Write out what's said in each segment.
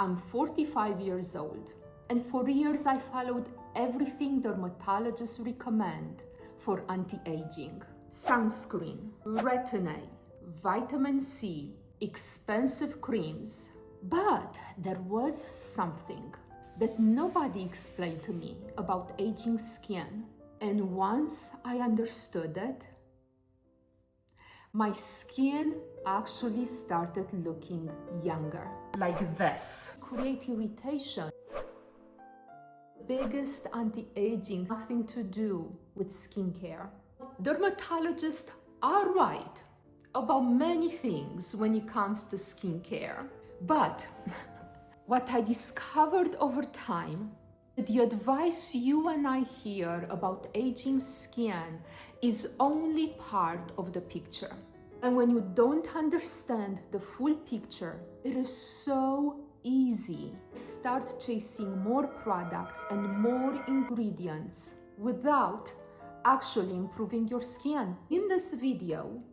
I'm 45 years old, and for years I followed everything dermatologists recommend for anti-aging. Sunscreen, Retin-A, vitamin C, expensive creams. But there was something that nobody explained to me about aging skin. And once I understood it, my skin actually started looking younger. Like this. Create irritation. Biggest anti-aging, nothing to do with skincare. Dermatologists are right about many things when it comes to skincare. But what I discovered over time, the advice you and I hear about aging skin is only part of the picture. And when you don't understand the full picture, it is so easy to start chasing more products and more ingredients without actually improving your skin. In this video,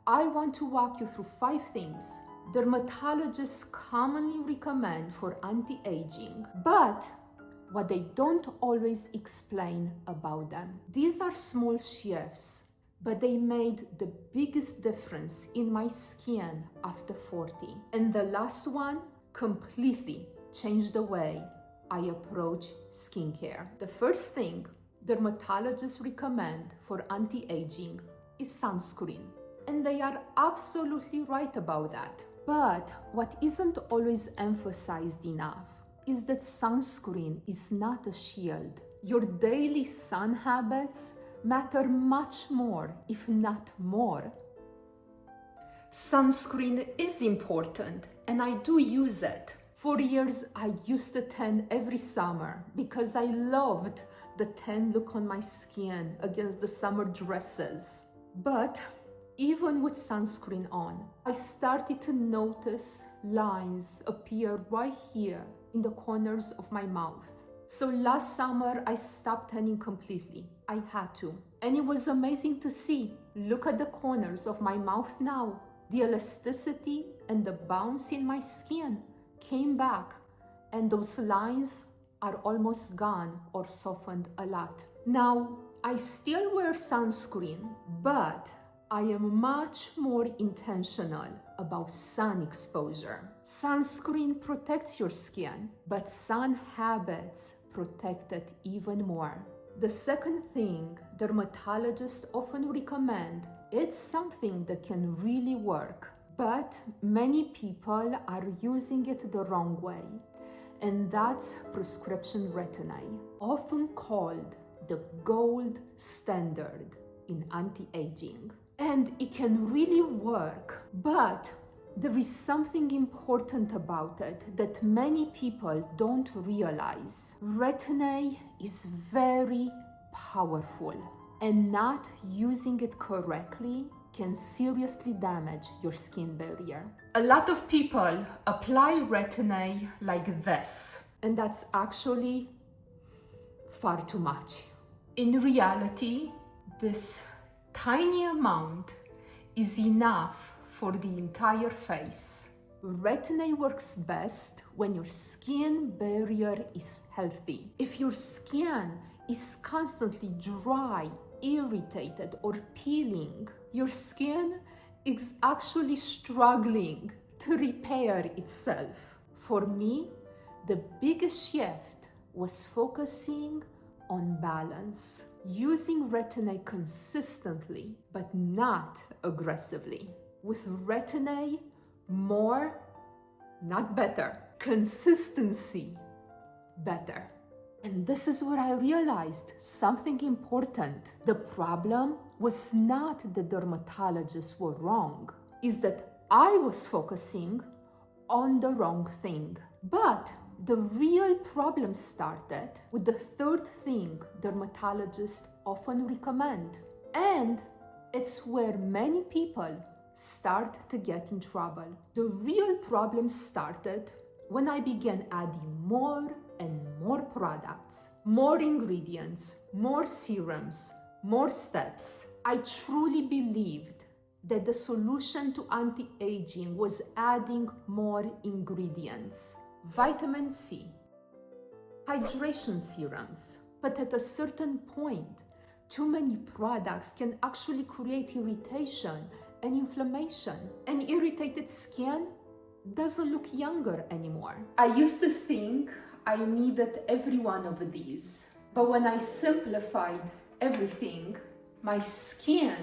I want to walk you through 5 things dermatologists commonly recommend for anti-aging, but what they don't always explain about them. These are small shifts, but they made the biggest difference in my skin after 40. And the last one completely changed the way I approach skincare. The first thing dermatologists recommend for anti-aging is sunscreen. And they are absolutely right about that. But what isn't always emphasized enough is that sunscreen is not a shield. Your daily sun habits matter much more, if not more. Sunscreen is important, and I do use it. For years, I used to tan every summer because I loved the tan look on my skin against the summer dresses. But even with sunscreen on, I started to notice lines appear right here in the corners of my mouth. So last summer, I stopped tanning completely. I had to. And it was amazing to see. Look at the corners of my mouth now. The elasticity and the bounce in my skin came back, and those lines are almost gone or softened a lot. Now, I still wear sunscreen, but I am much more intentional about sun exposure. Sunscreen protects your skin, but sun habits protect it even more. The second thing dermatologists often recommend, it's something that can really work, but many people are using it the wrong way, and that's prescription Retin-A, often called the gold standard in anti-aging. And it can really work, but there is something important about it that many people don't realize. Retin-A is very powerful, and not using it correctly can seriously damage your skin barrier. A lot of people apply Retin-A like this, and that's actually far too much. In reality, this tiny amount is enough for the entire face. Retin-A works best when your skin barrier is healthy. If your skin is constantly dry, irritated, or peeling, your skin is actually struggling to repair itself. For me, the biggest shift was focusing on balance, using Retin-A consistently, but not aggressively. With Retin-A, more, not better. Consistency, better. And this is where I realized something important. The problem was not that dermatologists were wrong, is that I was focusing on the wrong thing. But the real problem started with the third thing dermatologists often recommend. And it's where many people start to get in trouble. The real problem started when I began adding more and more products, more ingredients, more serums, more steps. I truly believed that the solution to anti-aging was adding more ingredients. vitamin C, hydration serums. But at a certain point, too many products can actually create irritation and inflammation. And irritated skin doesn't look younger anymore. I used to think I needed every one of these. But when I simplified everything, my skin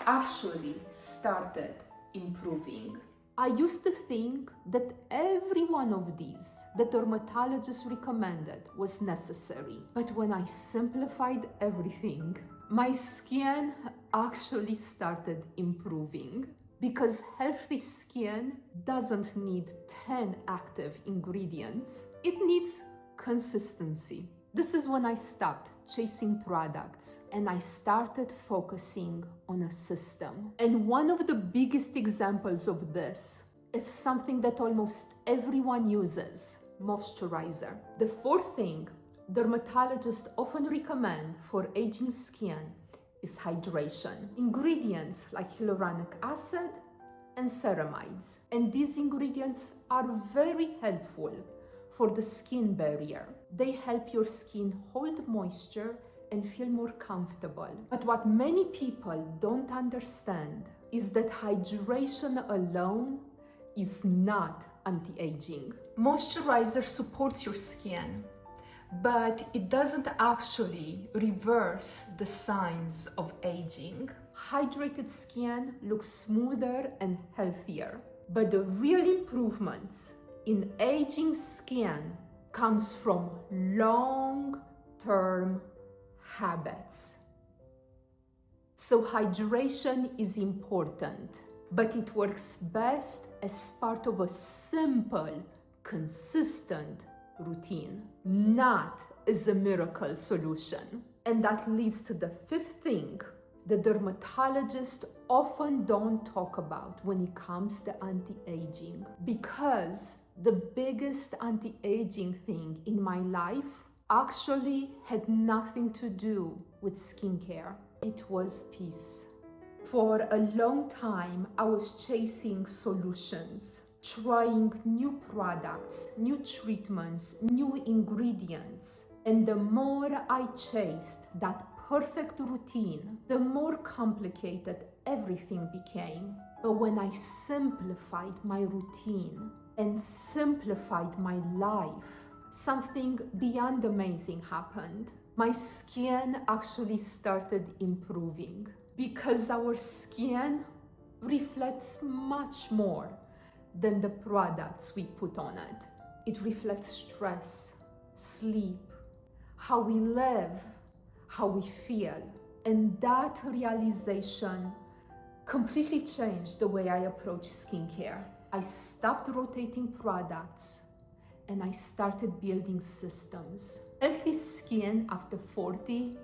actually started improving. I used to think that every one of these that dermatologists recommended was necessary. But when I simplified everything, my skin actually started improving. Because healthy skin doesn't need 10 active ingredients. It needs consistency. This is when I stopped chasing products and I started focusing on a system. And one of the biggest examples of this is something that almost everyone uses: moisturizer. The fourth thing dermatologists often recommend for aging skin is hydration. Ingredients like hyaluronic acid and ceramides. And these ingredients are very helpful for the skin barrier. They help your skin hold moisture and feel more comfortable. But what many people don't understand is that hydration alone is not anti-aging. Moisturizer supports your skin, but it doesn't actually reverse the signs of aging. Hydrated skin looks smoother and healthier, but the real improvements in aging skin comes from long-term habits. So hydration is important, but it works best as part of a simple, consistent routine, not as a miracle solution. And that leads to the fifth thing the dermatologists often don't talk about when it comes to anti-aging, because the biggest anti-aging thing in my life actually had nothing to do with skincare. It was peace. For a long time, I was chasing solutions, trying new products, new treatments, new ingredients. And the more I chased that perfect routine, the more complicated everything became. But when I simplified my routine and simplified my life, something beyond amazing happened. My skin actually started improving, because our skin reflects much more than the products we put on it. It reflects stress, sleep, how we live, how we feel. And that realization completely changed the way I approach skincare. I stopped rotating products and I started building systems. Healthy skin after 40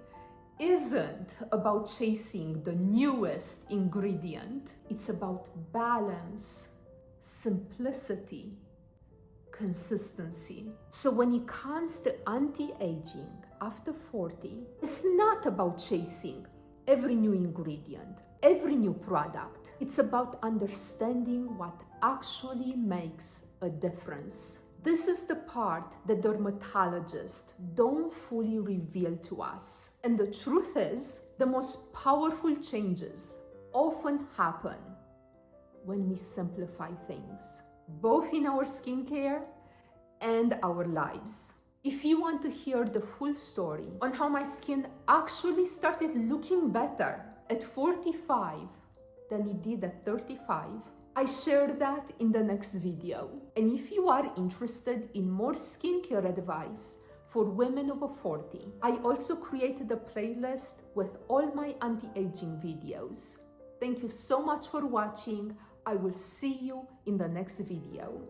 isn't about chasing the newest ingredient. It's about balance, simplicity, consistency. So when it comes to anti-aging after 40, it's not about chasing every new ingredient, every new product. It's about understanding what actually makes a difference. This is the part that dermatologists don't fully reveal to us. And the truth is, the most powerful changes often happen when we simplify things, both in our skincare and our lives. If you want to hear the full story on how my skin actually started looking better at 45 than it did at 35, I share that in the next video. And if you are interested in more skincare advice for women over 40, I also created a playlist with all my anti-aging videos. Thank you so much for watching. I will see you in the next video.